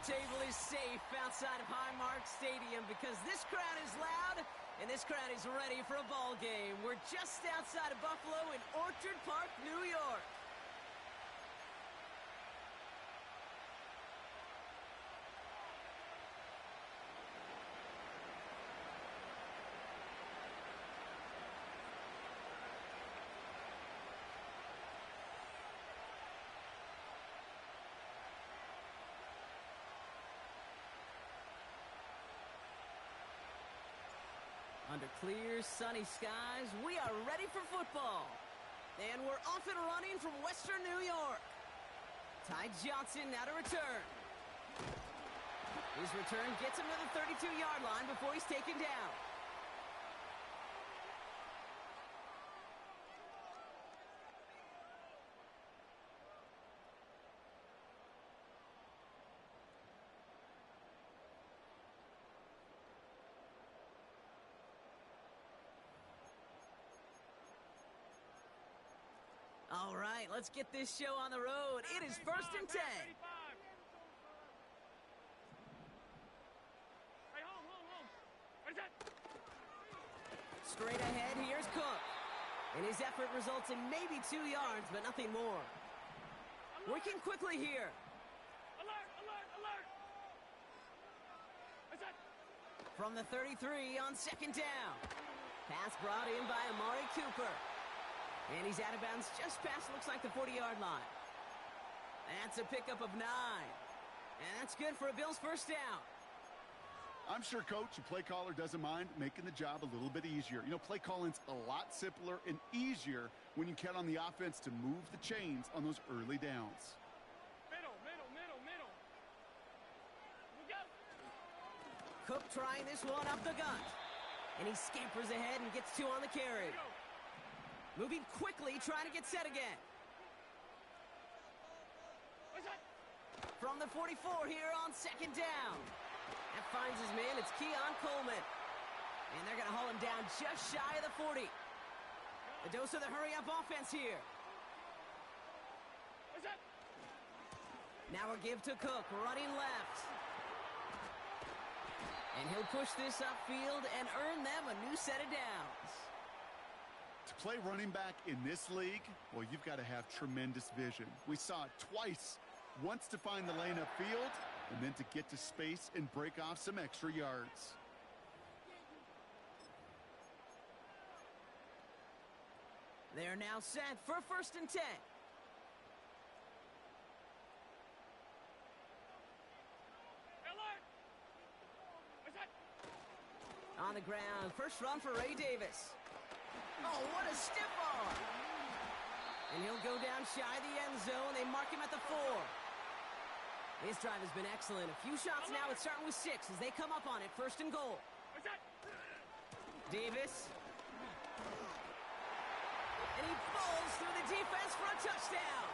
table is safe outside of Highmark Stadium because this crowd is loud and this crowd is ready for a ball game. We're just outside of Buffalo in Orchard Park, New York. Under clear, sunny skies, we are ready for football. And we're off and running from Western New York. Ty Johnson now to return. His return gets him to the 32-yard line before he's taken down. All right, let's get this show on the road. It is 1st and 10. Hey, home. What is that? Straight ahead, here's Cook. And his effort results in maybe 2 yards, but nothing more. Working quickly here. Alert! What's that? From the 33 on 2nd down. Pass brought in by Amari Cooper. And he's out of bounds just past, looks like, the 40-yard line. That's a pickup of 9. And that's good for a Bills first down. I'm sure, Coach, the play caller doesn't mind making the job a little bit easier. You know, play calling's a lot simpler and easier when you count on the offense to move the chains on those early downs. Middle. We go. Cook trying this one up the gut. And he scampers ahead and gets 2 on the carry. Moving quickly, trying to get set again. What's that? From the 44 here on 2nd down. That finds his man. It's Keon Coleman. And they're going to haul him down just shy of the 40. A dose of the hurry-up offense here. What's that? Now a give to Cook, running left. And he'll push this upfield and earn them a new set of downs. To play running back in this league, well, you've got to have tremendous vision. We saw it twice. Once to find the lane upfield, and then to get to space and break off some extra yards. They're now set for 1st and 10. Alert! What's that? On the ground, first run for Ray Davis. Oh, what a stiff arm! And he'll go down shy of the end zone. They mark him at the 4. His drive has been excellent. A few shots now. It's starting with 6 as they come up on it. 1st and goal. What's that? Davis. And he falls through the defense for a touchdown.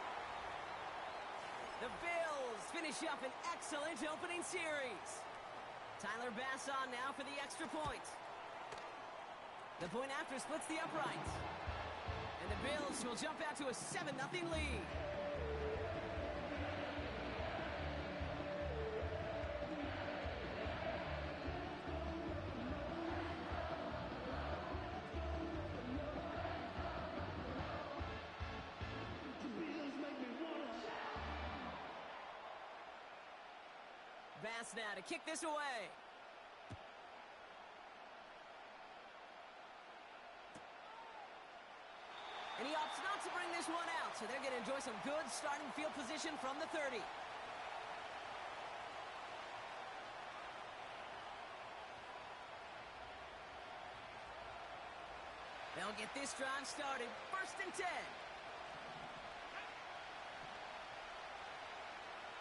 The Bills finish up an excellent opening series. Tyler Bass on now for the extra point. The point after splits the upright. And the Bills will jump out to a 7-0 lead. Bass now to kick this away. And he opts not to bring this one out, so they're going to enjoy some good starting field position from the 30. They'll get this drive started. 1st and 10.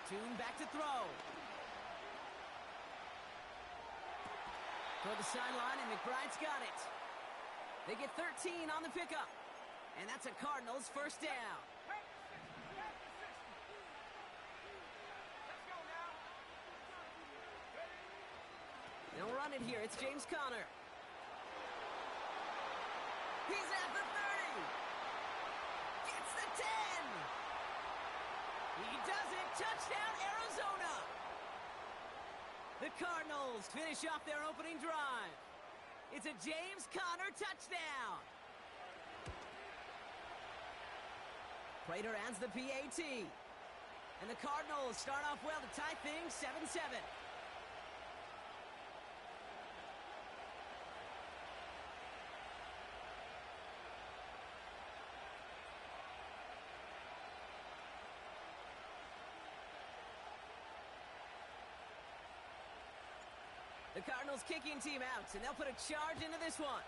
Tune back to throw. Toward the sideline, and McBride's got it. They get 13 on the pickup. And that's a Cardinals first down. They'll run it here. It's James Conner. He's at the 30. Gets the 10. He does it. Touchdown, Arizona. The Cardinals finish off their opening drive. It's a James Conner touchdown. Prater adds the PAT. And the Cardinals start off well to tie things 7-7. The Cardinals kicking team out, and they'll put a charge into this one.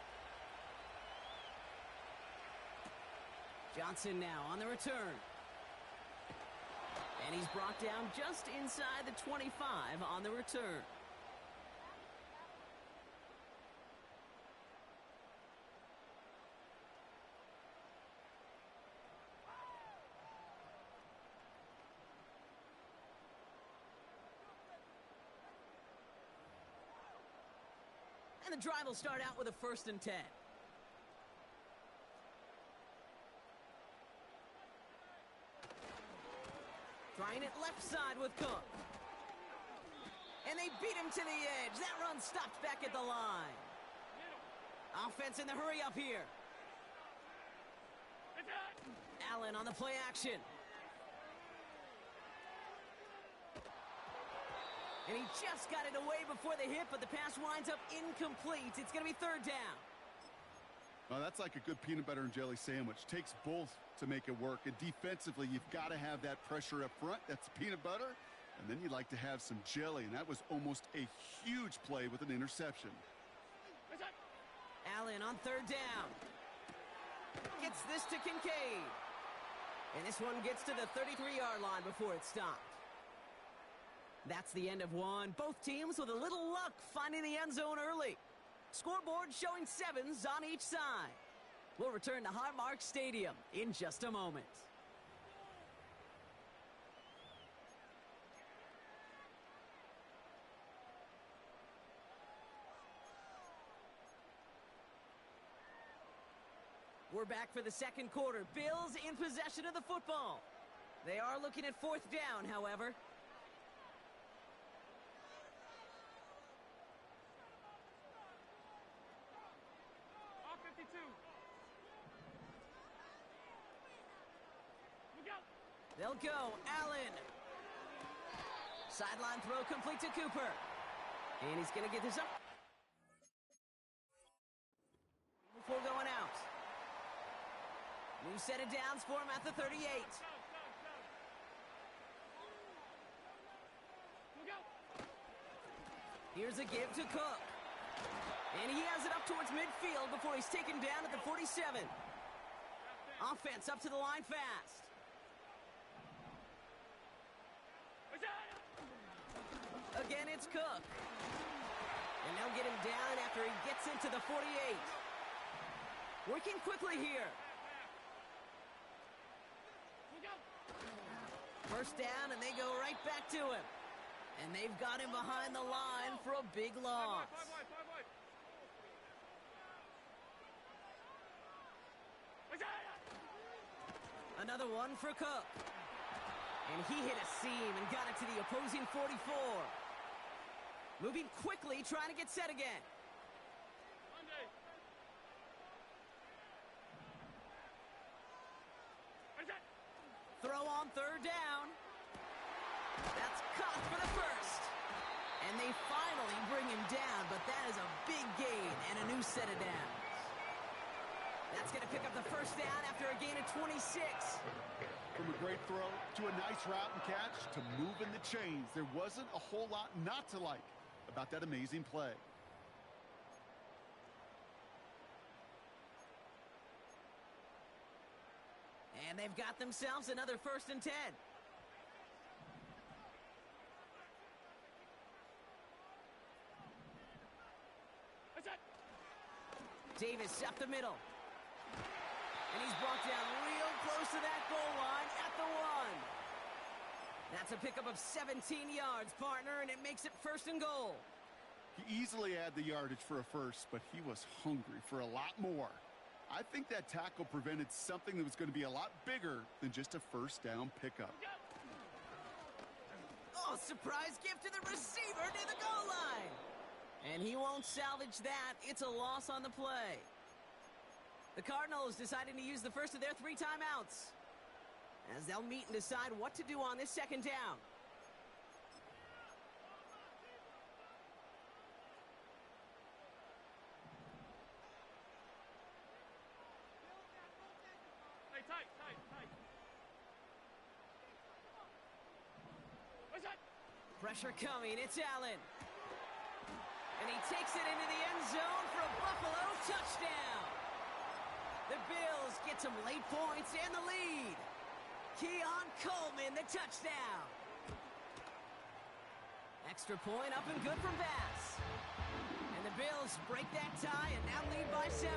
Johnson now on the return. And he's brought down just inside the 25 on the return. And the drive will start out with a 1st and 10. Trying it left side with Cook. And they beat him to the edge. That run stopped back at the line. Offense in the hurry up here. Allen on the play action. And he just got it away before the hit, but the pass winds up incomplete. It's going to be 3rd down. Well, that's like a good peanut butter and jelly sandwich. Takes both to make it work. And defensively, you've got to have that pressure up front. That's peanut butter. And then you'd like to have some jelly. And that was almost a huge play with an interception. Allen on 3rd down. Gets this to Kincaid. And this one gets to the 33-yard line before it stopped. That's the end of one. Both teams with a little luck finding the end zone early. Scoreboard showing 7s on each side. We'll return to Highmark Stadium in just a moment. We're back for the 2nd quarter. Bills in possession of the football. They are looking at 4th down, however. They'll go. Allen. Sideline throw complete to Cooper. And he's going to get this up before going out. New set of downs for him at the 38. Here's a give to Cook. And he has it up towards midfield before he's taken down at the 47. Offense up to the line fast. Again, it's Cook. And they'll get him down after he gets into the 48. Working quickly here. 1st down, and they go right back to him. And they've got him behind the line for a big loss. Another one for Cook. And he hit a seam and got it to the opposing 44. Moving quickly, trying to get set again. Throw on 3rd down. That's caught for the 1st. And they finally bring him down, but that is a big gain and a new set of downs. That's going to pick up the 1st down after a gain of 26. From a great throw to a nice route and catch to moving the chains. There wasn't a whole lot not to like about that amazing play. And they've got themselves another 1st and 10. Davis up the middle. And he's brought down real close to that goal line at the 1. That's a pickup of 17 yards, partner, and it makes it 1st and goal. He easily had the yardage for a 1st, but he was hungry for a lot more. I think that tackle prevented something that was going to be a lot bigger than just a 1st down pickup. Oh, Oh, surprise gift to the receiver near the goal line. And he won't salvage that. It's a loss on the play. The Cardinals deciding to use the first of their 3 timeouts, as they'll meet and decide what to do on this second down. Hey, tight. What's that? Pressure coming. It's Allen. And he takes it into the end zone for a Buffalo touchdown. The Bills get some late points and the lead. Keon Coleman, the touchdown. Extra point up and good from Bass. And the Bills break that tie and now lead by 7.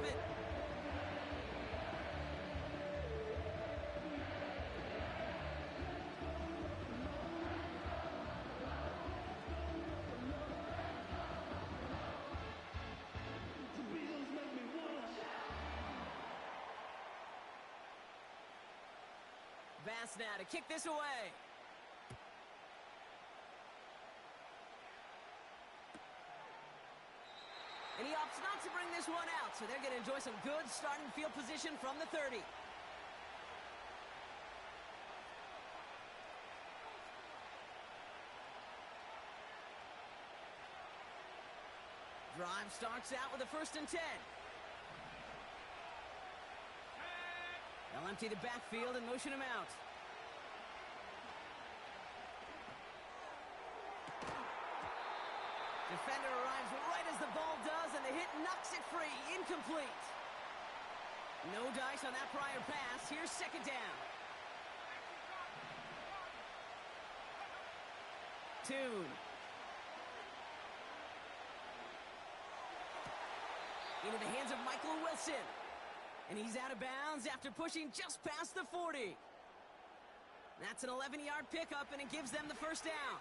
Bass now to kick this away. And he opts not to bring this one out, so they're going to enjoy some good starting field position from the 30. Drive starts out with a 1st and 10. They'll empty the backfield and motion him out. Defender arrives right as the ball does, and the hit knocks it free. Incomplete. No dice on that prior pass. Here's 2nd down. Tune. Into the hands of Michael Wilson. And he's out of bounds after pushing just past the 40. That's an 11-yard pickup, and it gives them the 1st down.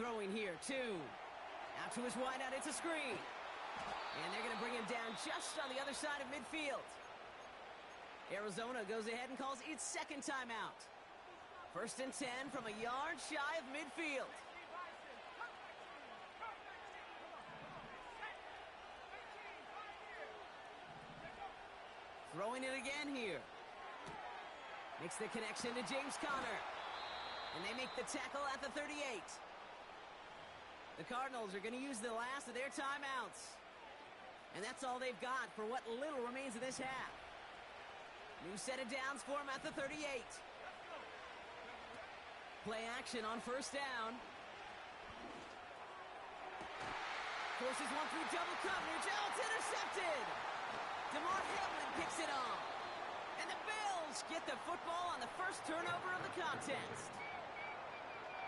Throwing here, 2. Out to his wideout, it's a screen. And they're going to bring him down just on the other side of midfield. Arizona goes ahead and calls its 2nd timeout. 1st and 10 from a yard shy of midfield. Throwing it again here. Makes the connection to James Conner. And they make the tackle at the 38. The Cardinals are going to use the last of their timeouts. And that's all they've got for what little remains of this half. New set of downs for them at the 38. Play action on 1st down. Forces one through double coverage. Oh, it's intercepted. DeMar Hamlin picks it off. And the Bills get the football on the first turnover of the contest.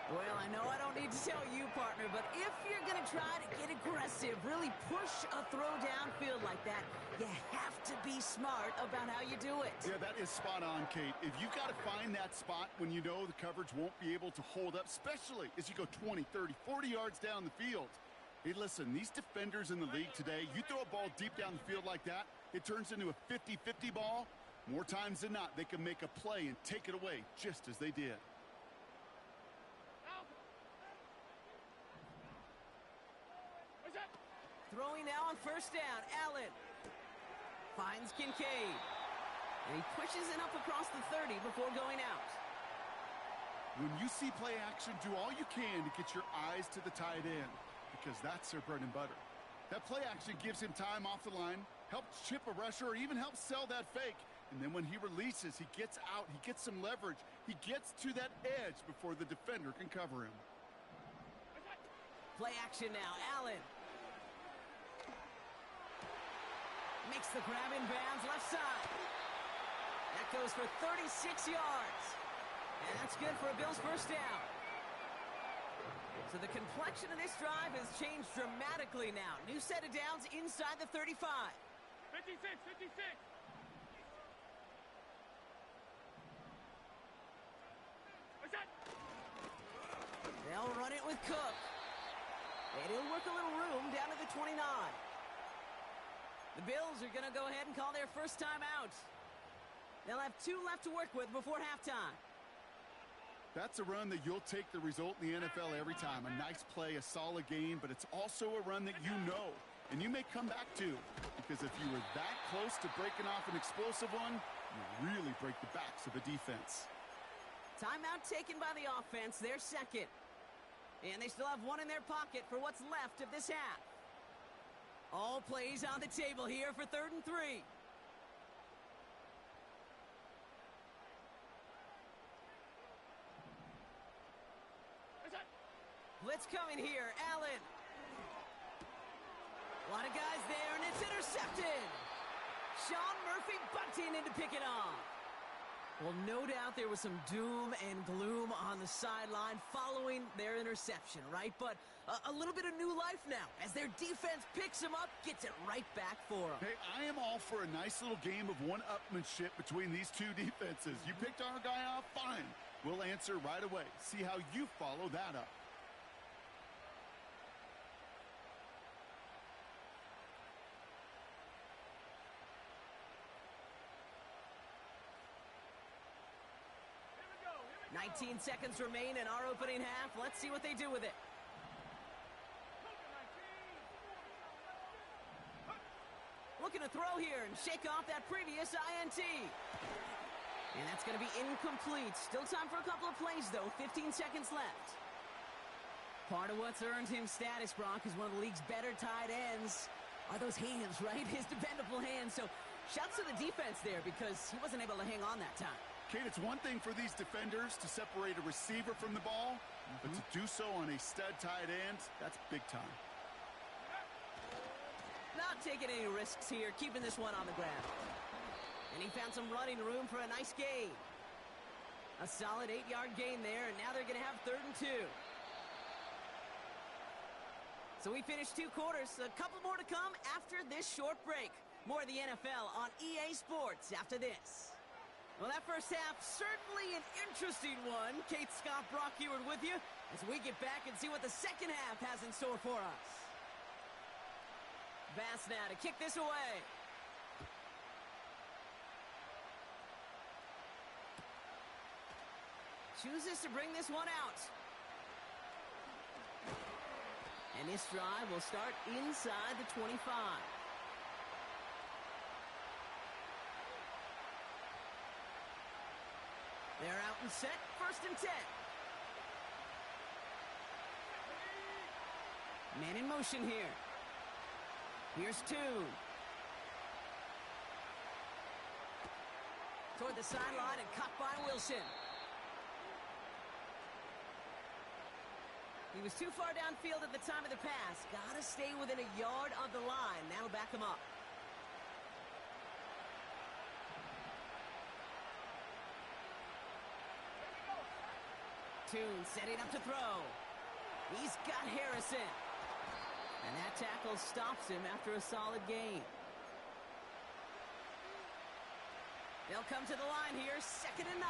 Well, I know I don't need to tell you, partner, but if you're going to try to get aggressive, really push a throw downfield like that, you have to be smart about how you do it. Yeah, that is spot on, Kate. If you've got to find that spot when you know the coverage won't be able to hold up, especially as you go 20, 30, 40 yards down the field. Hey, listen, these defenders in the league today, you throw a ball deep down the field like that, it turns into a 50-50 ball. More times than not, they can make a play and take it away, just as they did. Throwing now on 1st down, Allen finds Kincaid. And he pushes it up across the 30 before going out. When you see play action, do all you can to get your eyes to the tight end, because that's their bread and butter. That play action gives him time off the line, helps chip a rusher, or even helps sell that fake. And then when he releases, he gets out, he gets some leverage. He gets to that edge before the defender can cover him. Play action now, Allen. Makes the grab in bounds left side. That goes for 36 yards. And that's good for a Bills 1st down. So the complexion of this drive has changed dramatically now. New set of downs inside the 35. 56. What's that? They'll run it with Cook. And he'll work a little room down to the 29. The Bills are going to go ahead and call their 1st timeout. They'll have 2 left to work with before halftime. That's a run that you'll take the result in the NFL every time. A nice play, a solid game, but it's also a run that you know, and you may come back to, because if you were that close to breaking off an explosive one, you really break the backs of a defense. Timeout taken by the offense, their second. And they still have 1 in their pocket for what's left of this half. All plays on the table here for 3rd and 3. Blitz coming here, Allen. A lot of guys there, and it's intercepted. Sean Murphy bunting in to pick it off. Well, no doubt there was some doom and gloom on the sideline following their interception, right? But a little bit of new life now as their defense picks him up, gets it right back for them. Hey, I am all for a nice little game of one-upmanship between these two defenses. You picked our guy off, fine. We'll answer right away. See how you follow that up. Here we go. 19 seconds remain in our opening half. Let's see what they do with it. Looking to throw here and shake off that previous INT. And that's going to be incomplete. Still time for a couple of plays, though. 15 seconds left. Part of what's earned him status, Brock, is one of the league's better tight ends are those hands, right? His dependable hands. So shouts to the defense there because he wasn't able to hang on that time. Kate, it's one thing for these defenders to separate a receiver from the ball, but to do so on a stud tight end, that's big time. Not taking any risks here, keeping this one on the ground. And he found some running room for a nice gain. A solid 8-yard gain there, and now they're going to have 3rd and 2. So we finished 2 quarters. A couple more to come after this short break. More of the NFL on EA Sports after this. Well, that first half, certainly an interesting one. Kate, Scott, Brock Eward with you as we get back and see what the second half has in store for us. Bass now to kick this away. Chooses to bring this one out. And this drive will start inside the 25. They're out and set, 1st and 10. Man in motion here. Here's 2. Toward the sideline and caught by Wilson. He was too far downfield at the time of the pass. Gotta stay within a yard of the line. That'll back him up. Tune setting up to throw. He's got Harrison. And that tackle stops him after a solid gain. They'll come to the line here, 2nd and 9.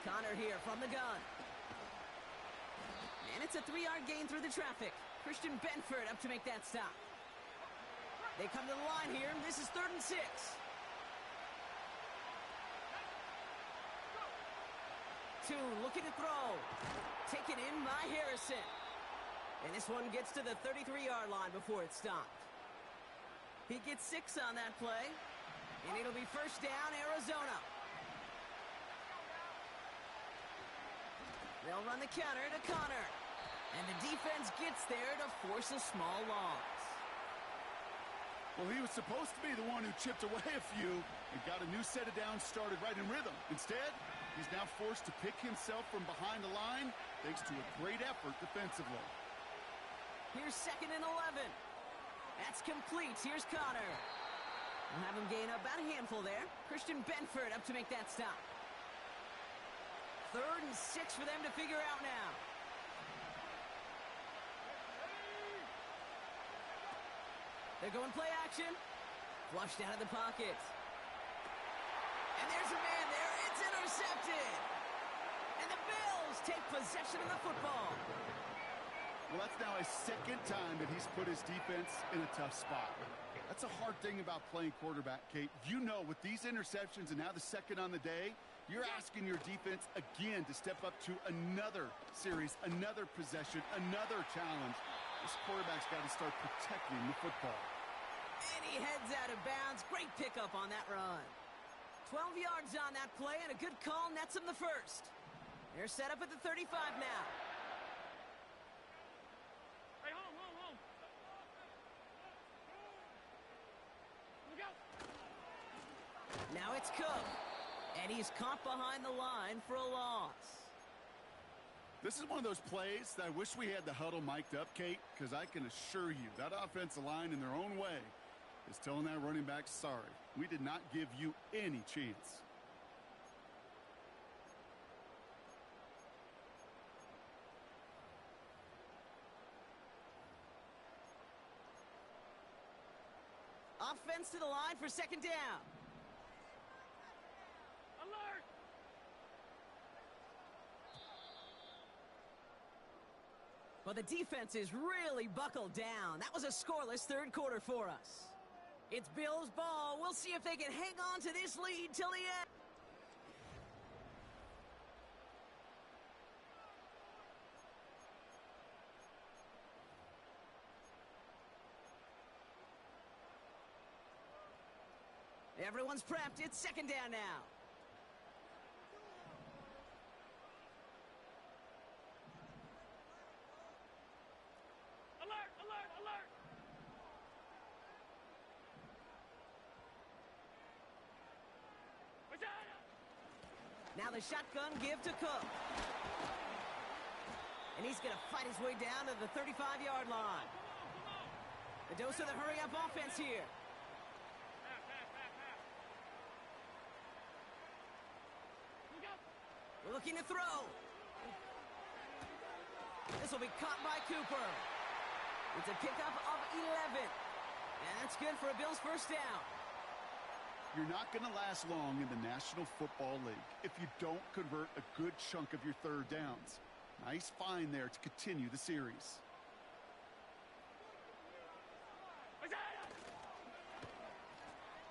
Connor here from the gun. And it's a 3-yard gain through the traffic. Christian Benford up to make that stop. They come to the line here, and this is 3rd and 6. Tune looking to throw. Taken in by Harrison. And this one gets to the 33-yard line before it's stopped. He gets 6 on that play. And it'll be 1st down, Arizona. They'll run the counter to Connor. And the defense gets there to force a small loss. Well, he was supposed to be the one who chipped away a few and got a new set of downs started right in rhythm. Instead, he's now forced to pick himself from behind the line thanks to a great effort defensively. Here's 2nd and 11. That's complete. Here's Connor. We'll have him gain about a handful there. Christian Benford up to make that stop. 3rd and 6 for them to figure out now. They're going play action. Flushed out of the pocket. And there's a man there. It's intercepted. And And the Bills take possession of the football. Well, that's now a second time that he's put his defense in a tough spot. That's a hard thing about playing quarterback, Kate. You know, with these interceptions and now the second on the day, you're asking your defense again to step up to another series, another possession, another challenge. This quarterback's got to start protecting the football. And he heads out of bounds. Great pickup on that run. 12 yards on that play, and a good call nets him the first. They're set up at the 35 now. Hey, home. Look out. Now it's Cook. And he's caught behind the line for a loss. This is one of those plays that I wish we had the huddle mic'd up, Kate, because I can assure you that offensive line in their own way is telling that running back, sorry, we did not give you any chance. Offense to the line for second down. Alert. Well, the defense is really buckled down. That was a scoreless third quarter for us. It's Bills' ball. We'll see if they can hang on to this lead till the end. Everyone's prepped. It's second down now. Alert. Now the shotgun give to Cook. And he's going to fight his way down to the 35-yard line. The dose of the hurry-up offense here. We're looking to throw. This will be caught by Cooper. It's a pickup of 11. And that's good for a Bills first down. You're not going to last long in the National Football League if you don't convert a good chunk of your third downs. Nice find there to continue the series.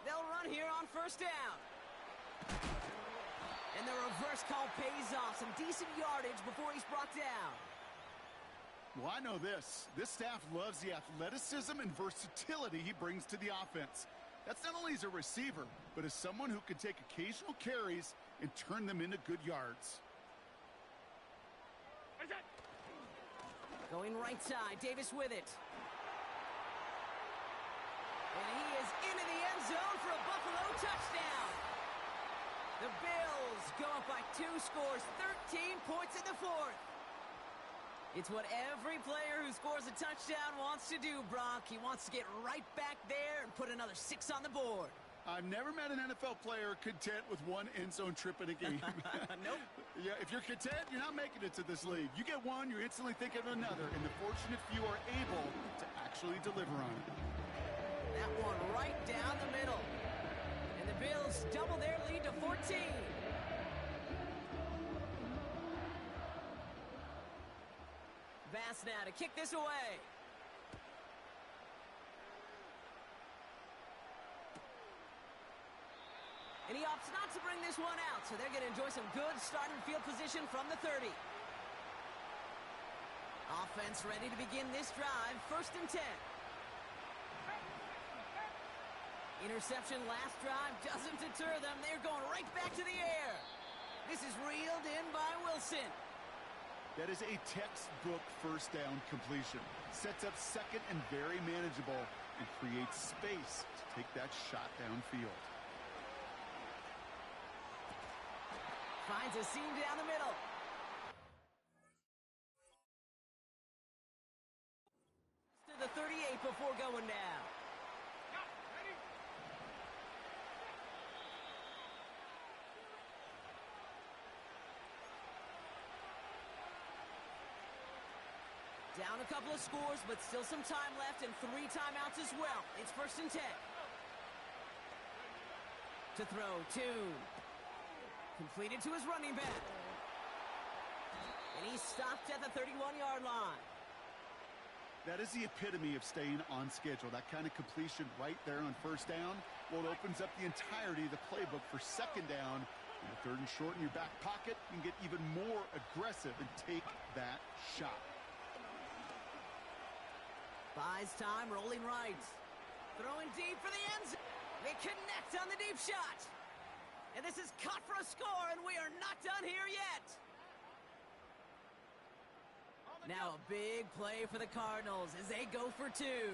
They'll run here on first down. And the reverse call pays off. Some decent yardage before he's brought down. Well, I know this. This staff loves the athleticism and versatility he brings to the offense. That's not only as a receiver, but as someone who can take occasional carries and turn them into good yards. Going right side, Davis with it. And he is into the end zone for a Buffalo touchdown. The Bills go up by 2 scores, 13 points in the fourth. It's what every player who scores a touchdown wants to do, Brock. He wants to get right back there and put another 6 on the board. I've never met an NFL player content with one end zone trip in a game. Nope. Yeah, if you're content, you're not making it to this league. You get one, you're instantly thinking of another, and the fortunate few are able to actually deliver on it. That one right down the middle. And the Bills double their lead to 14. Bass now to kick this away. And he opts not to bring this one out, so they're going to enjoy some good starting field position from the 30. Offense ready to begin this drive, 1st and 10. Interception last drive doesn't deter them. They're going right back to the air. This is reeled in by Wilson. That is a textbook first down completion. Sets up second and very manageable and creates space to take that shot downfield. Finds a seam down the middle. To the 38 before going down. Down a couple of scores, but still some time left and 3 timeouts as well. It's 1st and 10. To throw, 2. Completed to his running back. And he's stopped at the 31-yard line. That is the epitome of staying on schedule. That kind of completion right there on first down. Well, it opens up the entirety of the playbook for second down. In the third and short in your back pocket, you can get even more aggressive and take that shot. Buys time, rolling right. Throwing deep for the end zone. They connect on the deep shot. And this is caught for a score, and we are not done here yet. Now a big play for the Cardinals as they go for two.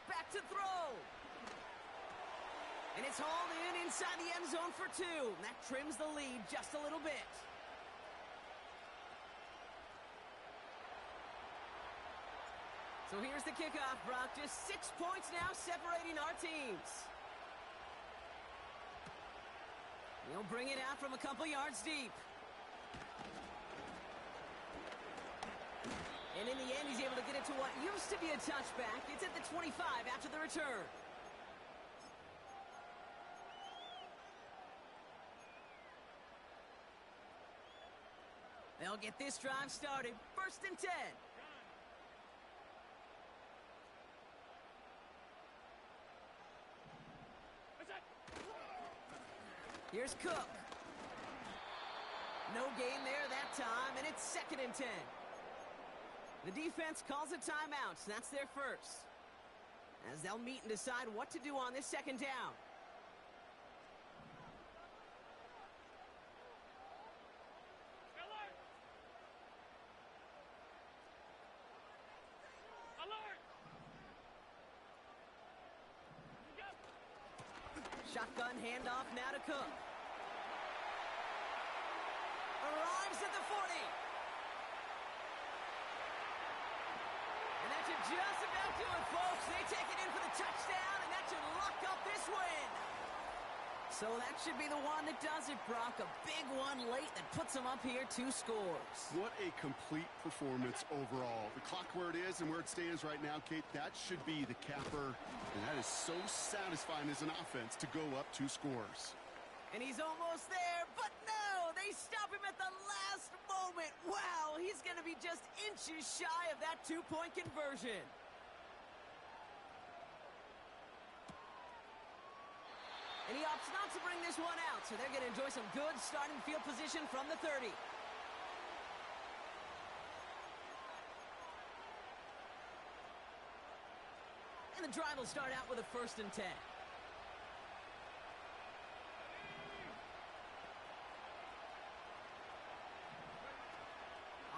Back to throw. And it's hauled in inside the end zone for two. That trims the lead just a little bit. So here's the kickoff, Brock. Just 6 points now separating our teams. He'll bring it out from a couple yards deep. And in the end, he's able to get it to what used to be a touchback. It's at the 25 after the return. They'll get this drive started. 1st and 10. Here's Cook. No gain there that time, and it's 2nd and 10. The defense calls a timeout. That's their first. As they'll meet and decide what to do on this 2nd down. Alert! Alert! Shotgun handoff now to Cook. Arrives at the 40. And that should just about do it, folks. They take it in for the touchdown, and that should lock up this win. So that should be the one that does it, Brock. A big one late that puts them up here 2 scores. What a complete performance overall. The clock where it is and where it stands right now, Kate, that should be the capper. And that is so satisfying as an offense to go up 2 scores. And he's almost there, but no! They stop him at the last moment. Wow, he's going to be just inches shy of that 2-point conversion. And he opts not to bring this one out, so they're going to enjoy some good starting field position from the 30. And the drive will start out with a 1st and 10.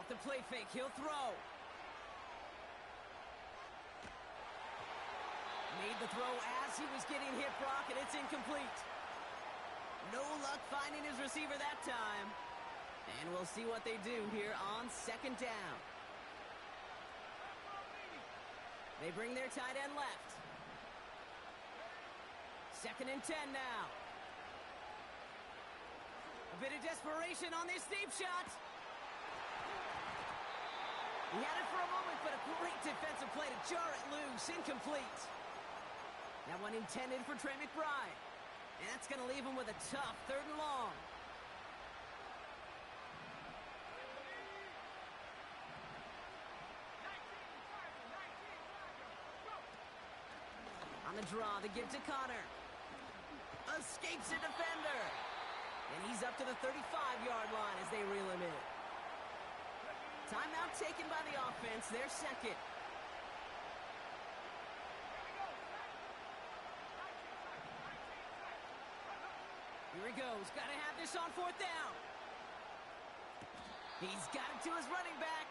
Off the play fake, he'll throw. Made the throw as he was getting hit, Brock, and it's incomplete. No luck finding his receiver that time. And we'll see what they do here on 2nd down. They bring their tight end left. 2nd and 10 now. A bit of desperation on this deep shot. He had it for a moment, but a great defensive play to jar it loose. Incomplete. That one intended for Trey McBride. And that's going to leave him with a tough 3rd and long. On the draw, the give to Connor. Escapes a defender. And he's up to the 35-yard line as they reel him in. Timeout taken by the offense, their 2nd. Here he goes. Got to have this on 4th down. He's got it to his running back.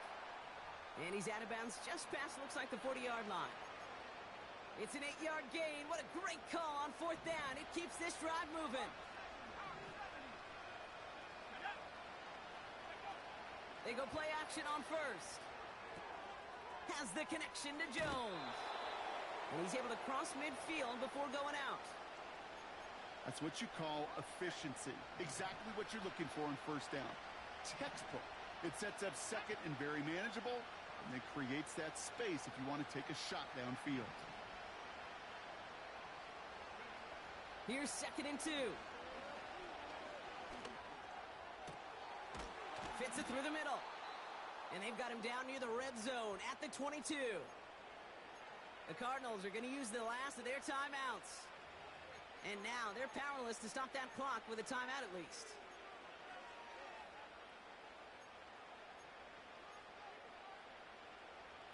And he's out of bounds just past, looks like, the 40-yard line. It's an 8-yard gain. What a great call on 4th down. It keeps this drive moving. They go play action on 1st. Has the connection to Jones. And he's able to cross midfield before going out. That's what you call efficiency. Exactly what you're looking for on 1st down. Textbook. It sets up 2nd and very manageable, and it creates that space if you want to take a shot downfield. Here's 2nd and 2. Fits it through the middle. And they've got him down near the red zone at the 22. The Cardinals are going to use the last of their timeouts. And now they're powerless to stop that clock with a timeout at least.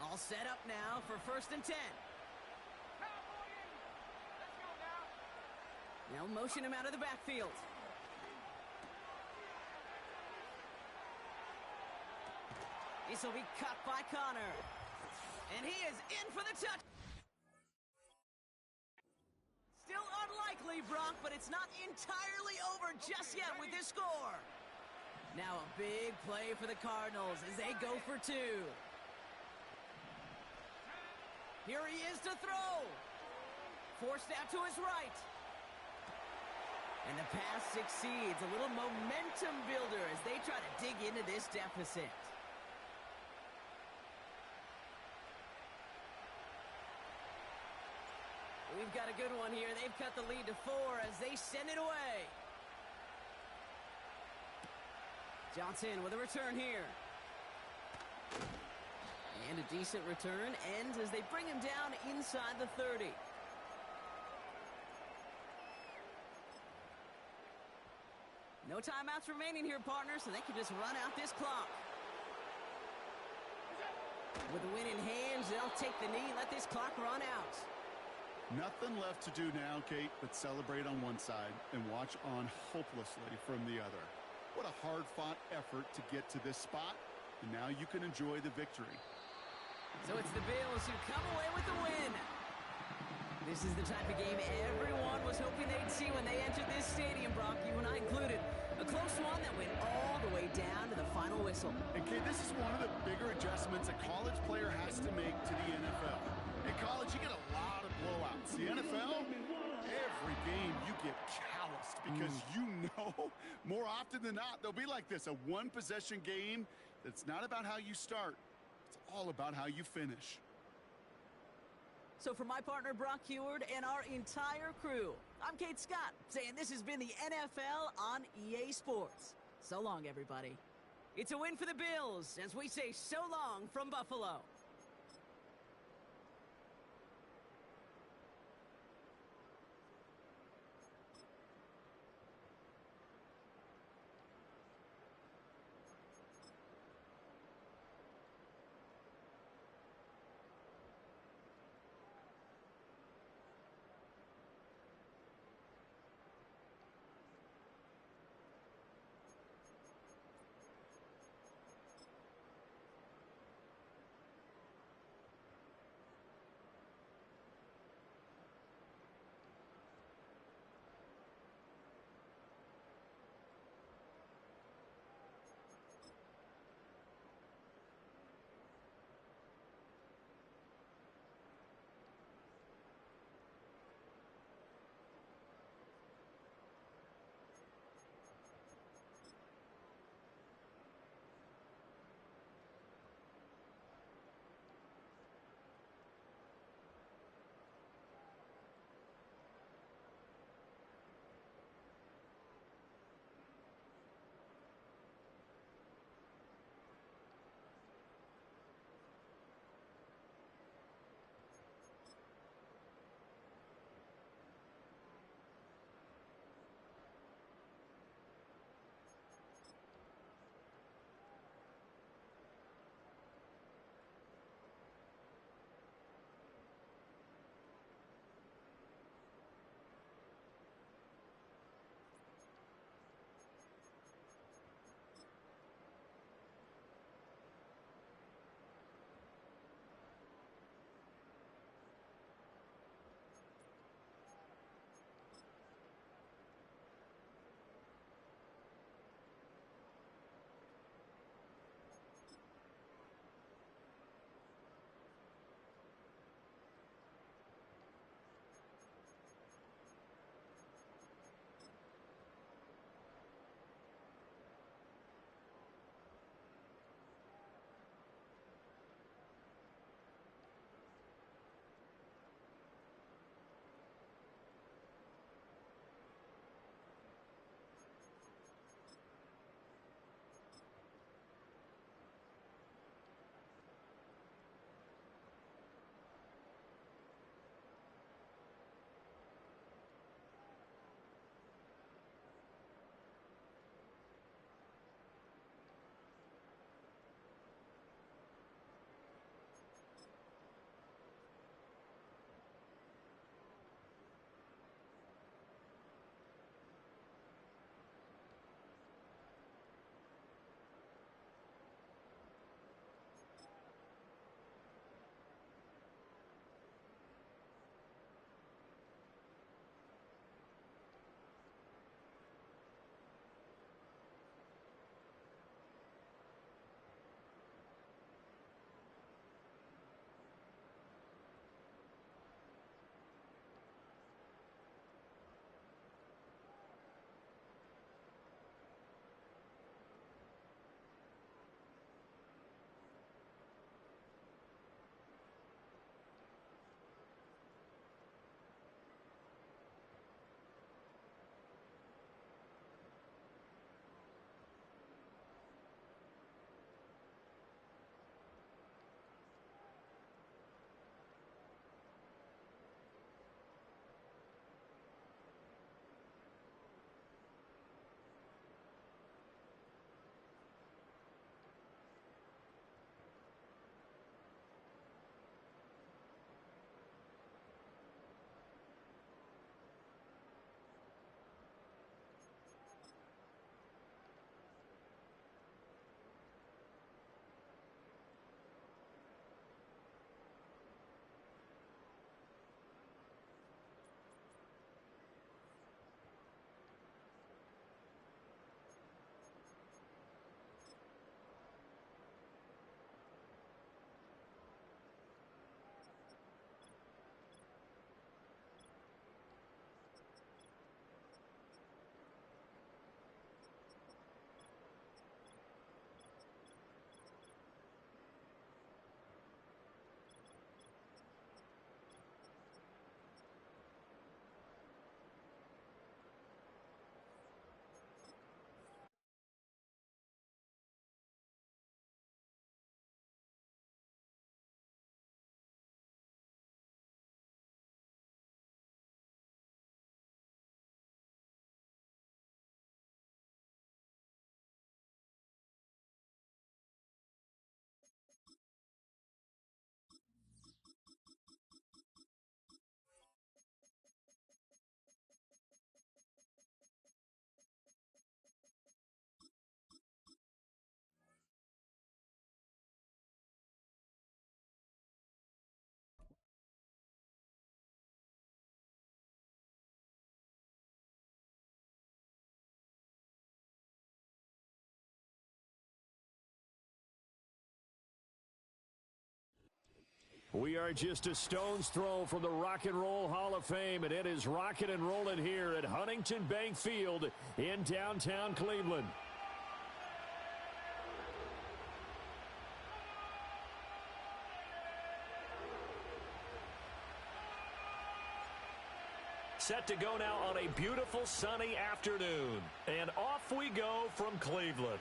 All set up now for 1st and 10. They'll motion him out of the backfield. This will be cut by Connor. And he is in for the touch. Still unlikely, Brock, but it's not entirely over just yet with this score. Now a big play for the Cardinals as they go for 2. Here he is to throw. Forced out to his right. And the pass succeeds. A little momentum builder as they try to dig into this deficit. We've got a good one here. They've cut the lead to 4 as they send it away. Johnson with a return here. And a decent return ends as they bring him down inside the 30. No timeouts remaining here, partner, so they can just run out this clock. With the win in hands, they'll take the knee and let this clock run out. Nothing left to do now, Kate, but celebrate on one side and watch on hopelessly from the other. What a hard-fought effort to get to this spot, and now you can enjoy the victory. So it's the Bills who come away with the win. This is the type of game everyone was hoping they'd see when they entered this stadium, Brock, you and I included. A close one that went all the way down to the final whistle. And Kate, this is one of the bigger adjustments a college player has to make to the NFL. In college, you get a lot of blowouts. The NFL, every game you get calloused because you know more often than not they'll be like this, a one-possession game that's not about how you start. It's all about how you finish. So for my partner, Brock Heward, and our entire crew, I'm Kate Scott, saying this has been the NFL on EA Sports. So long, everybody. It's a win for the Bills as we say so long from Buffalo. We are just a stone's throw from the Rock and Roll Hall of Fame, and it is rocking and rolling here at Huntington Bank Field in downtown Cleveland. Set to go now on a beautiful sunny afternoon. And off we go from Cleveland.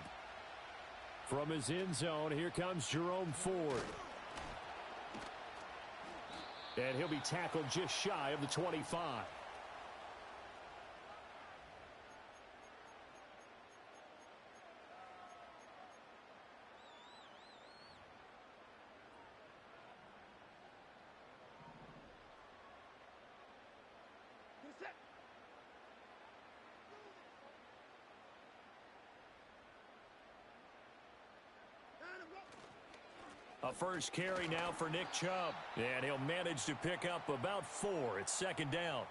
From his end zone, here comes Jerome Ford. And he'll be tackled just shy of the 25. A first carry now for Nick Chubb. And he'll manage to pick up about 4. It's second down.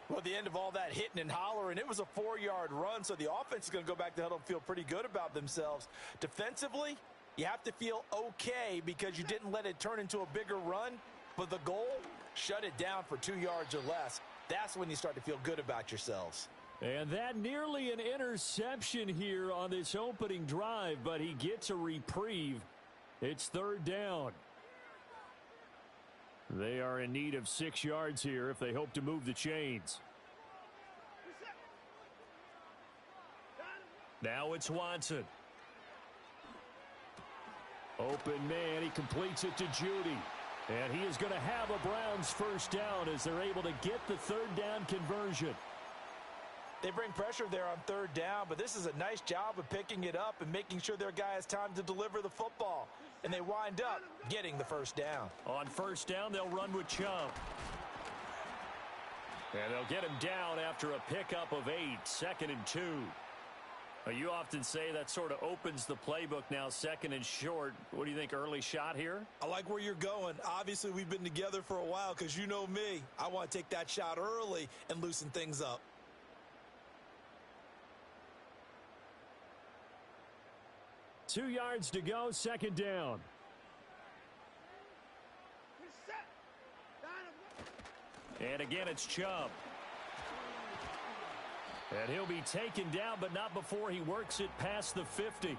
Well, at the end of all that hitting and hollering, it was a 4-yard run, so the offense is going to go back to huddle and feel pretty good about themselves. Defensively, you have to feel okay because you didn't let it turn into a bigger run, but the goal, shut it down for 2 yards or less. That's when you start to feel good about yourselves. And that nearly an interception here on this opening drive, but he gets a reprieve. It's third down. They are in need of 6 yards here if they hope to move the chains. Now it's Watson. Open man, he completes it to Judy. And he is going to have a Browns first down as they're able to get the third down conversion. They bring pressure there on third down, but this is a nice job of picking it up and making sure their guy has time to deliver the football. And they wind up getting the first down. On first down, they'll run with Chubb. And they'll get him down after a pickup of 8, 2nd and 2. You often say that sort of opens the playbook now, 2nd and short. What do you think, early shot here? I like where you're going. Obviously, we've been together for a while because you know me. I want to take that shot early and loosen things up. Two yards to go, second down. And again, it's Chubb. And he'll be taken down, but not before he works it past the 50.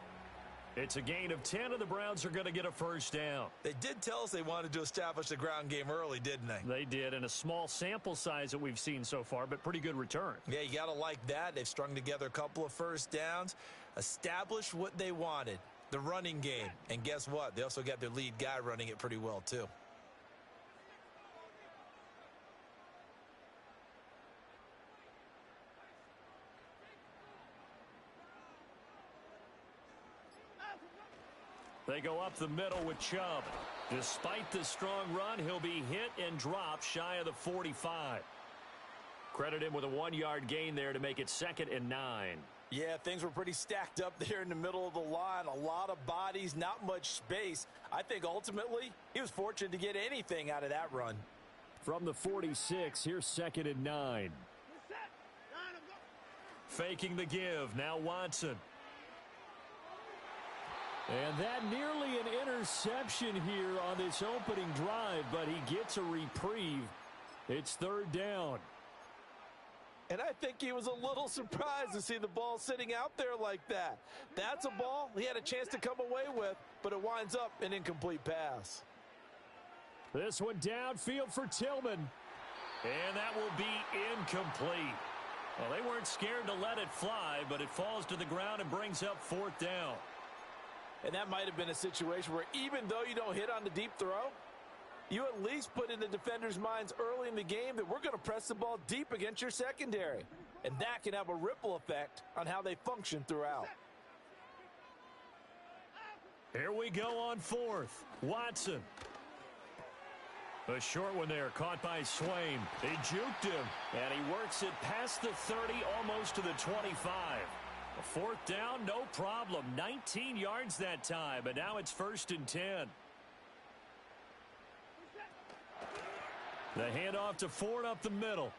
It's a gain of 10, and the Browns are going to get a first down. They did tell us they wanted to establish the ground game early, didn't they? They did, and a small sample size that we've seen so far, but pretty good return. Yeah, you got to like that. They've strung together a couple of first downs, established what they wanted, the running game. And guess what? They also got their lead guy running it pretty well, too. They go up the middle with Chubb. Despite the strong run, he'll be hit and dropped shy of the 45. Credit him with a 1-yard gain there to make it 2nd and 9. Yeah, things were pretty stacked up there in the middle of the line. A lot of bodies, not much space. I think ultimately he was fortunate to get anything out of that run. From the 46, here's 2nd and 9. Faking the give, now Watson. And that nearly an interception here on this opening drive, but he gets a reprieve. It's third down. And I think he was a little surprised to see the ball sitting out there like that. That's a ball he had a chance to come away with, but it winds up an incomplete pass. This one downfield for Tillman. And that will be incomplete. Well, they weren't scared to let it fly, but it falls to the ground and brings up 4th down. And that might have been a situation where even though you don't hit on the deep throw, you at least put in the defenders' minds early in the game that we're going to press the ball deep against your secondary. And that can have a ripple effect on how they function throughout. Here we go on 4th. Watson. A short one there, caught by Swain. He juked him, and he works it past the 30, almost to the 25. A 4th down, no problem. 19 yards that time, but now it's 1st and 10. The handoff to Ford up the middle.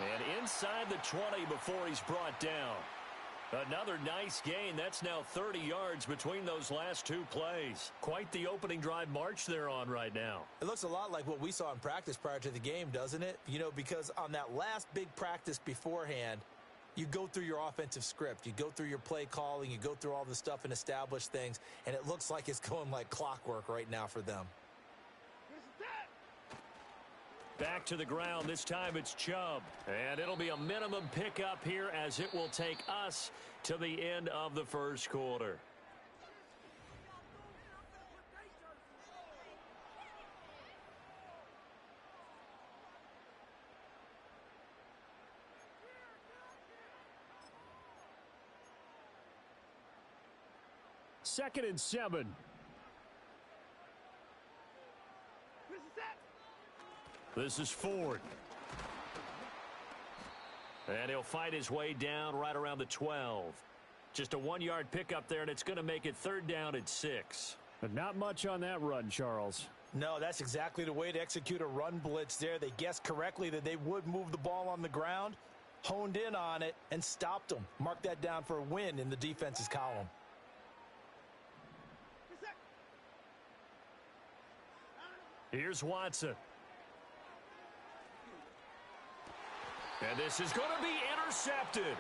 And inside the 20 before he's brought down. Another nice gain. That's now 30 yards between those last two plays. Quite the opening drive march they're on right now. It looks a lot like what we saw in practice prior to the game, doesn't it? You know, because on that last big practice beforehand, you go through your offensive script. You go through your play calling. You go through all the stuff and establish things. And it looks like it's going like clockwork right now for them. Back to the ground. This time it's Chubb. And it'll be a minimum pickup here as it will take us to the end of the first quarter. Second and 7. This is Ford. And he'll fight his way down right around the 12. Just a 1-yard pickup there, and it's going to make it 3rd down and 6. But not much on that run, Charles. No, that's exactly the way to execute a run blitz there. They guessed correctly that they would move the ball on the ground, honed in on it, and stopped them. Mark that down for a win in the defense's column. Here's Watson. And this is going to be intercepted.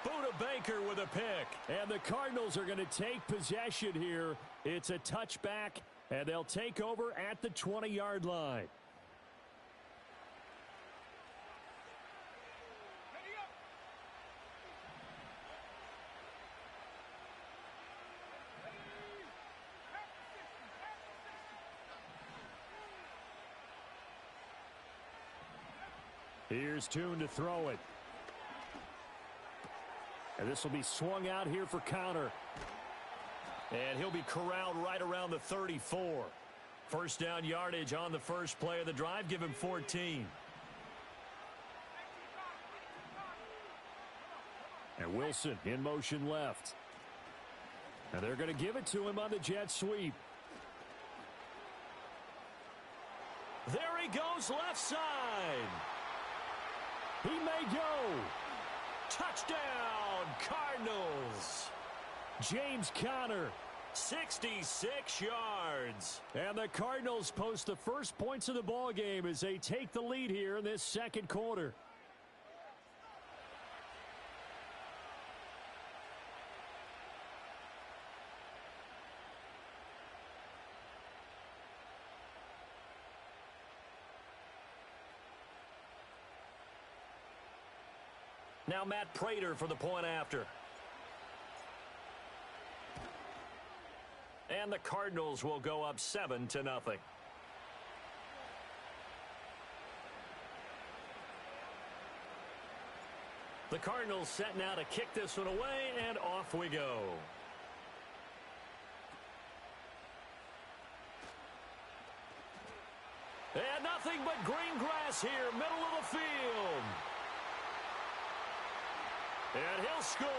Buda Baker with a pick. And the Cardinals are going to take possession here. It's a touchback, and they'll take over at the 20-yard line. Here's Tune to throw it. And this will be swung out here for counter. And he'll be corralled right around the 34. First down yardage on the first play of the drive. Give him 14. And Wilson in motion left. And they're going to give it to him on the jet sweep. There he goes left side. He may go. Touchdown, Cardinals. James Conner. 66 yards. And the Cardinals post the first points of the ball game as they take the lead here in this second quarter. Now Matt Prater for the point after. And the Cardinals will go up 7-0. The Cardinals set now to kick this one away, and off we go. And nothing but green grass here, middle of the field. And he'll score.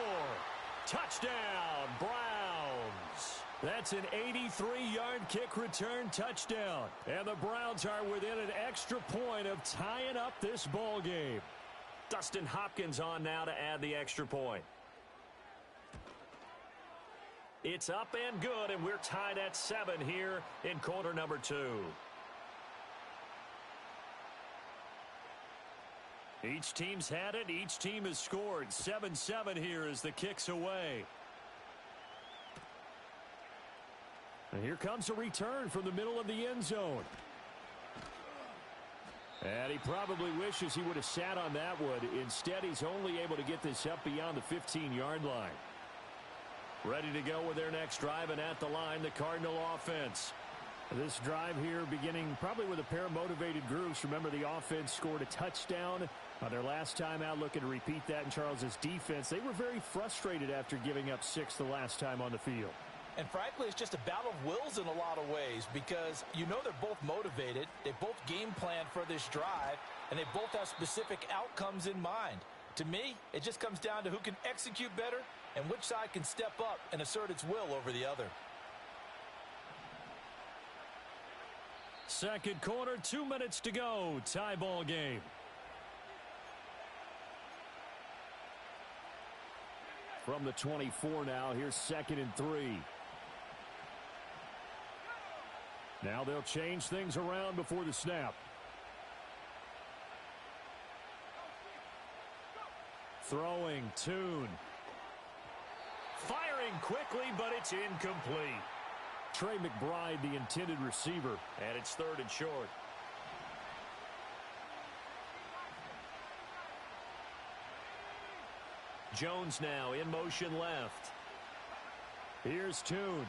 Touchdown, Browns. That's an 83-yard kick return touchdown. And the Browns are within an extra point of tying up this ball game. Dustin Hopkins on now to add the extra point. It's up and good, and we're tied at 7 here in quarter number 2. Each team's had it. Each team has scored. 7-7 here as the kick's away. And here comes a return from the middle of the end zone. And he probably wishes he would have sat on that one. Instead, he's only able to get this up beyond the 15-yard line. Ready to go with their next drive, and at the line, the Cardinal offense. This drive here beginning probably with a pair of motivated groups. Remember, the offense scored a touchdown on their last time out, looking to repeat that in Charles's defense. They were very frustrated after giving up 6 the last time on the field. And frankly, it's just a battle of wills in a lot of ways because you know they're both motivated. They both game plan for this drive, and they both have specific outcomes in mind. To me, it just comes down to who can execute better and which side can step up and assert its will over the other. Second quarter, 2 minutes to go. Tie ball game. From the 24 now, here's 2nd and 3. Now they'll change things around before the snap. Throwing, Tune. Firing quickly, but it's incomplete. Trey McBride, the intended receiver. And it's 3rd and short. Jones now in motion left. Here's Tune.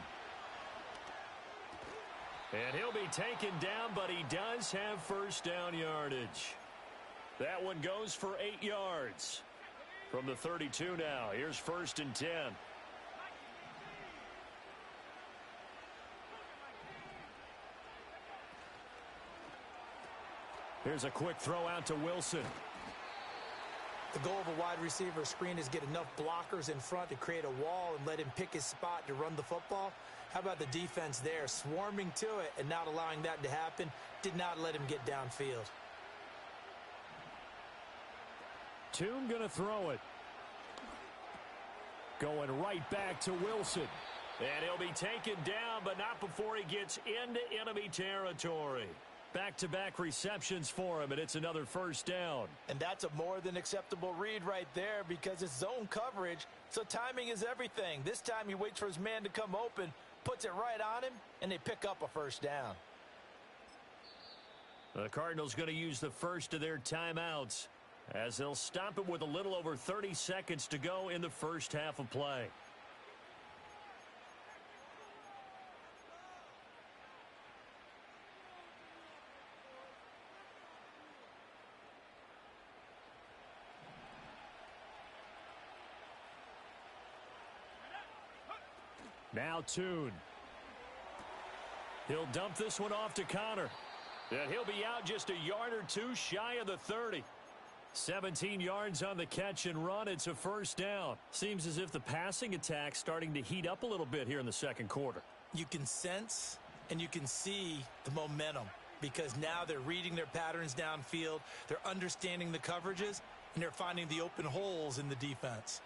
And he'll be taken down, but he does have first down yardage. That one goes for 8 yards. From the 32 now, here's 1st and 10. Here's a quick throw out to Wilson. The goal of a wide receiver screen is get enough blockers in front to create a wall and let him pick his spot to run the football. How about the defense there, swarming to it and not allowing that to happen? Did not let him get downfield. Tune gonna throw it. Going right back to Wilson. And he'll be taken down, but not before he gets into enemy territory. Back-to-back receptions for him, and it's another first down. And that's a more than acceptable read right there because it's zone coverage, so timing is everything. This time he waits for his man to come open, puts it right on him, and they pick up a first down. The Cardinals going to use the first of their timeouts as they'll stop it with a little over 30 seconds to go in the first half of play. Now Tune. He'll dump this one off to Connor. And he'll be out just a yard or two shy of the 30. 17 yards on the catch and run. It's a first down. Seems as if the passing attack's starting to heat up a little bit here in the second quarter. You can sense and you can see the momentum because now they're reading their patterns downfield, they're understanding the coverages, and they're finding the open holes in the defense.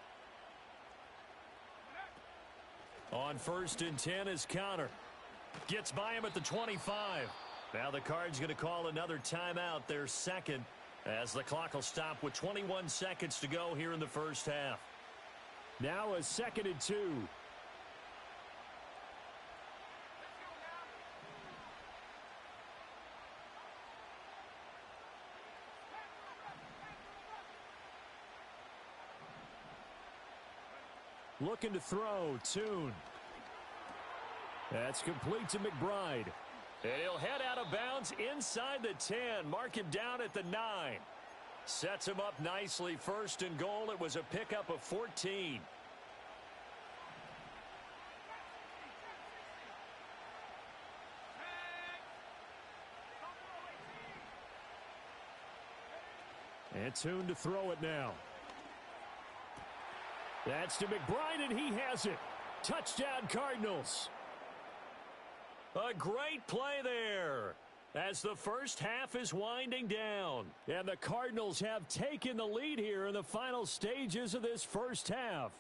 On 1st and 10 is Connor. Gets by him at the 25. Now the Cards going to call another timeout, their second, as the clock will stop with 21 seconds to go here in the first half. Now a 2nd and 2. Looking to throw, Tune. That's complete to McBride. And he'll head out of bounds inside the 10. Mark him down at the 9. Sets him up nicely. 1st and goal. It was a pickup of 14. And Tune to throw it now. That's to McBride, and he has it. Touchdown, Cardinals. A great play there as the first half is winding down. And the Cardinals have taken the lead here in the final stages of this first half.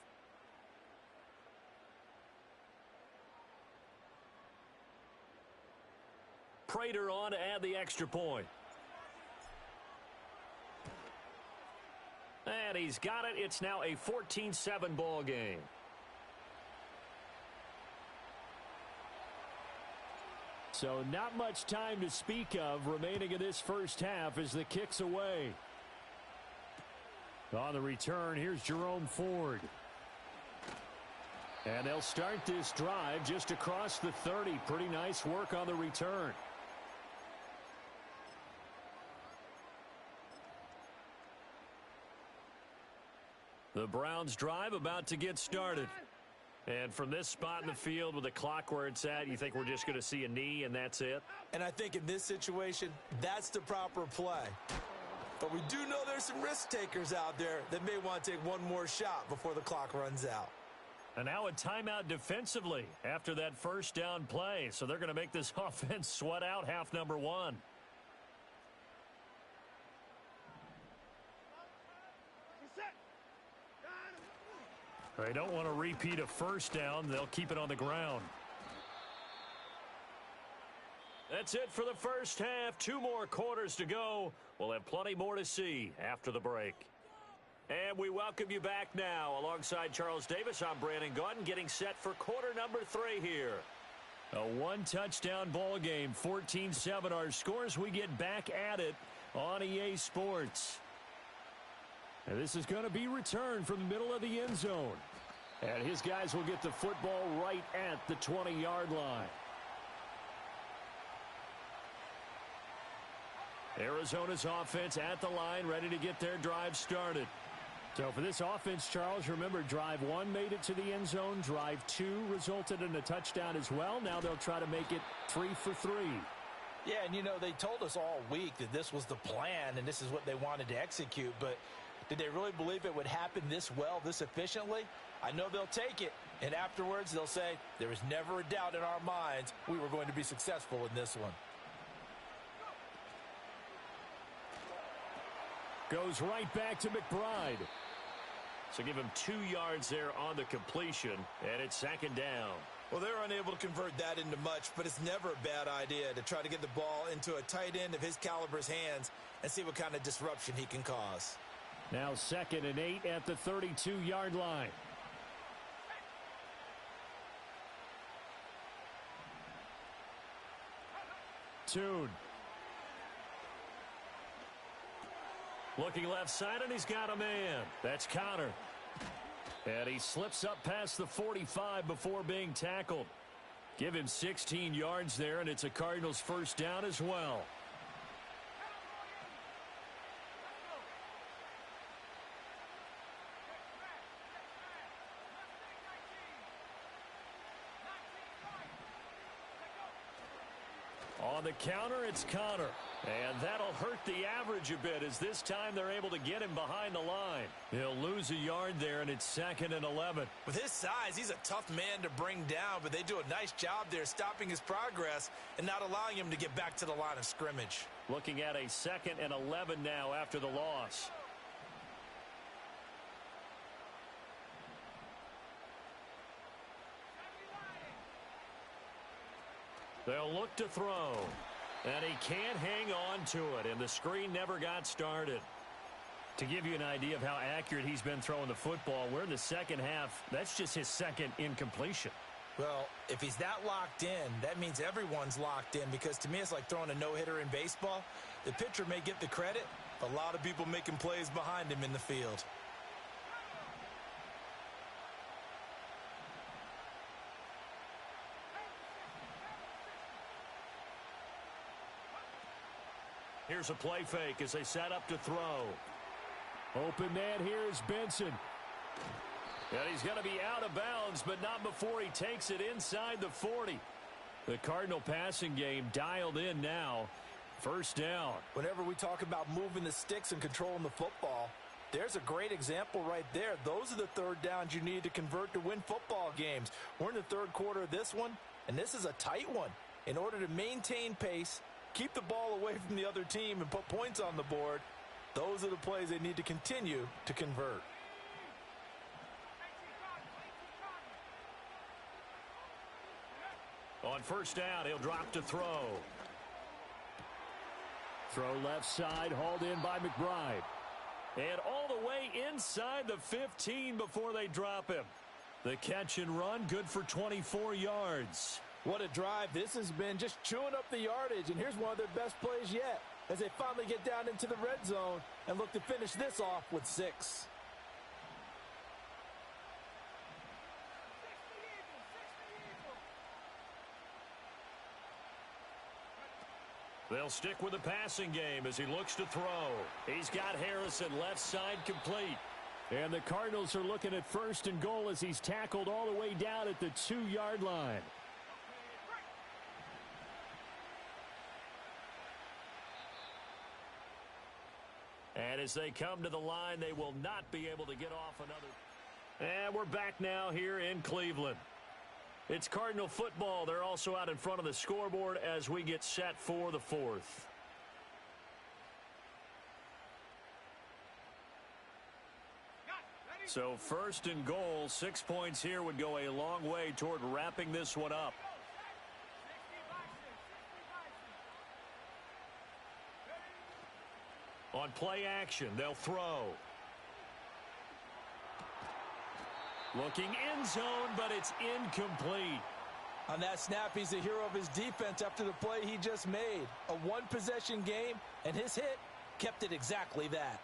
Prater on to add the extra point. And he's got it. It's now a 14-7 ball game. So not much time to speak of remaining in this first half as the kick's away. On the return, here's Jerome Ford. And they'll start this drive just across the 30. Pretty nice work on the return. The Browns drive about to get started. And from this spot in the field with the clock where it's at, you think we're just going to see a knee and that's it? And I think in this situation, that's the proper play. But we do know there's some risk takers out there that may want to take one more shot before the clock runs out. And now a timeout defensively after that first down play. So they're going to make this offense sweat out half number one. They don't want to repeat a first down. They'll keep it on the ground. That's it for the first half. 2 more quarters to go. We'll have plenty more to see after the break. And we welcome you back now. Alongside Charles Davis, I'm Brandon Gaudin, getting set for quarter number 3 here. A 1-touchdown ball game, 14-7 our scores. We get back at it on EA Sports. And this is going to be returned from the middle of the end zone. And his guys will get the football right at the 20-yard line. Arizona's offense at the line, ready to get their drive started. So for this offense, Charles, remember, drive 1 made it to the end zone. Drive 2 resulted in a touchdown as well. Now they'll try to make it 3 for 3. Yeah, and you know, they told us all week that this was the plan and this is what they wanted to execute, but did they really believe it would happen this well, this efficiently? I know they'll take it, and afterwards they'll say, there was never a doubt in our minds we were going to be successful in this one. Goes right back to McBride. So give him 2 yards there on the completion, and it's 2nd down. Well, they're unable to convert that into much, but it's never a bad idea to try to get the ball into a tight end of his caliber's hands and see what kind of disruption he can cause. Now 2nd and 8 at the 32-yard line. Tune. Looking left side, and he's got a man. That's Connor. And he slips up past the 45 before being tackled. Give him 16 yards there, and it's a Cardinals first down as well. On the counter, it's Connor. And that'll hurt the average a bit, as this time they're able to get him behind the line. He'll lose a yard there, and it's 2nd and 11. With his size, he's a tough man to bring down, but they do a nice job there stopping his progress and not allowing him to get back to the line of scrimmage. Looking at a 2nd and 11 now after the loss. They'll look to throw. And he can't hang on to it, and the screen never got started. To give you an idea of how accurate he's been throwing the football, we're in the second half. That's just his 2nd incompletion. Well, if he's that locked in, that means everyone's locked in, because to me it's like throwing a no-hitter in baseball. The pitcher may get the credit, a lot of people making plays behind him in the field. Here's a play fake as they set up to throw. Open man here is Benson. And he's going to be out of bounds, but not before he takes it inside the 40. The Cardinal passing game dialed in now. First down. Whenever we talk about moving the sticks and controlling the football, there's a great example right there. Those are the 3rd downs you need to convert to win football games. We're in the 3rd quarter of this one, and this is a tight one. In order to maintain pace, keep the ball away from the other team, and put points on the board, those are the plays they need to continue to convert. On first down, he'll drop to throw. Throw left side, hauled in by McBride. And all the way inside the 15 before they drop him. The catch and run, good for 24 yards. What a drive. This has been just chewing up the yardage, and here's one of their best plays yet as they finally get down into the red zone and look to finish this off with 6. They'll stick with the passing game as he looks to throw. He's got Harrison left side complete. And the Cardinals are looking at 1st and goal as he's tackled all the way down at the 2-yard line. And as they come to the line, they will not be able to get off another. And we're back now here in Cleveland. It's Cardinal football. They're also out in front of the scoreboard as we get set for the 4th. So first and goal, 6 points here would go a long way toward wrapping this one up. On play action, they'll throw. Looking end zone, but it's incomplete. On that snap, he's the hero of his defense after the play he just made. A one-possession game, and his hit kept it exactly that.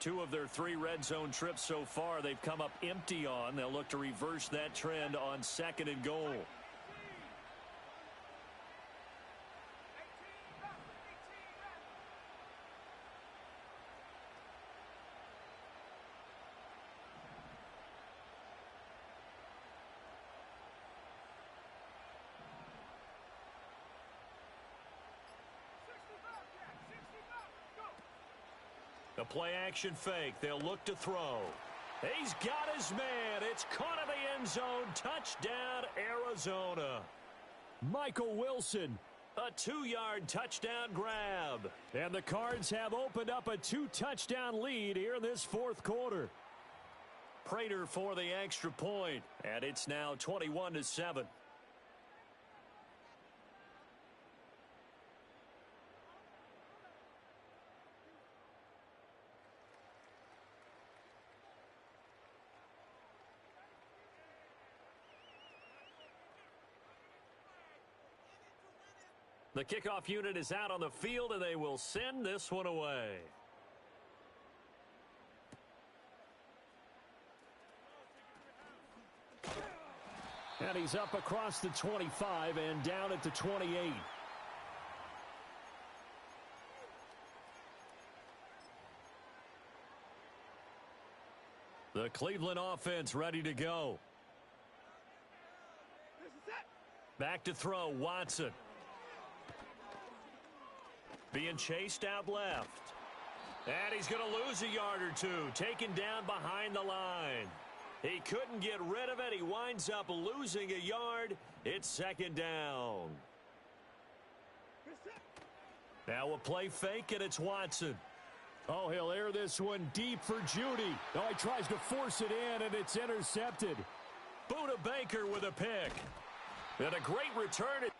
Two of their 3 red zone trips so far, they've come up empty on. They'll look to reverse that trend on second and goal. The play action fake. They'll look to throw. He's got his man. It's caught in the end zone. Touchdown, Arizona. Michael Wilson. A 2-yard touchdown grab. And the Cards have opened up a 2-touchdown lead here in this fourth quarter. Prater for the extra point. And it's now 21-7. The kickoff unit is out on the field, and they will send this one away. And he's up across the 25 and down at the 28. The Cleveland offense ready to go. Back to throw, Watson. Being chased out left. And he's going to lose a yard or two. Taken down behind the line. He couldn't get rid of it. He winds up losing a yard. It's second down. Now a play fake, and it's Watson. Oh, he'll air this one deep for Judy. Oh, he tries to force it in, and it's intercepted. Buda Baker with a pick. And a great return.